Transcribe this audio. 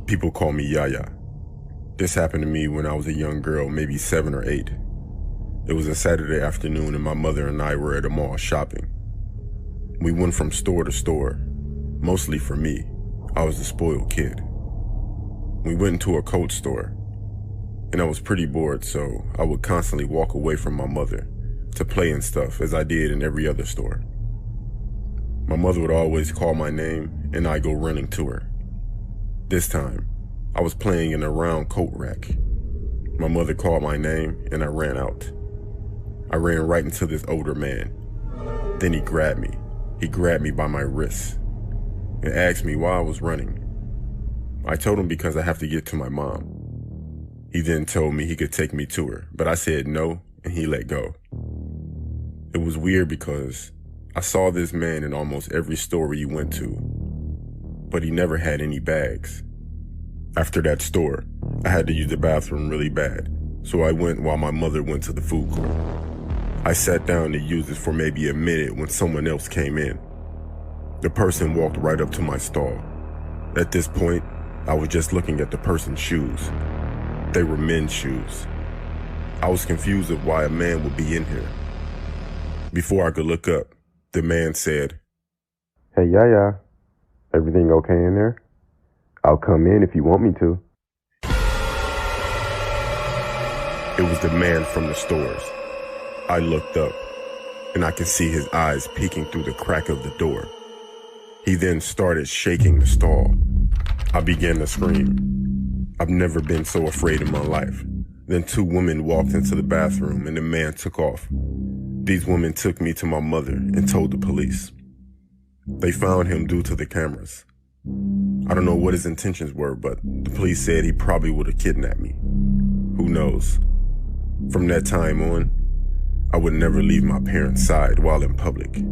People call me Yaya. This happened to me when I was a young girl, maybe 7 or 8. It was a Saturday afternoon and my mother and I were at a mall shopping. We went from store to store, mostly for me. I was the spoiled kid. We went into a coat store, and I was pretty bored, so I would constantly walk away from my mother to play and stuff, as I did in every other store. My mother would always call my name, and I'd go running to her. This time, I was playing in a round coat rack. My mother called my name, and I ran out. I ran right into this older man. Then he grabbed me. He grabbed me by my wrist and asked me why I was running. I told him because I have to get to my mom. He then told me he could take me to her, but I said no, and he let go. It was weird because I saw this man in almost every store he went to, but he never had any bags. After that store, I had to use the bathroom really bad, so I went while my mother went to the food court. I sat down to use it for maybe a minute when someone else came in. The person walked right up to my stall. At this point, I was just looking at the person's shoes. They were men's shoes. I was confused of why a man would be in here. Before I could look up, the man said, "Hey, Yaya, everything okay in there? I'll come in if you want me to." It was the man from the stores. I looked up, and I could see his eyes peeking through the crack of the door. He then started shaking the stall. I began to scream. I've never been so afraid in my life. Then 2 women walked into the bathroom, and the man took off. These women took me to my mother and told the police. They found him due to the cameras. I don't know what his intentions were, but the police said he probably would have kidnapped me. Who knows? From that time on, I would never leave my parents' side while in public.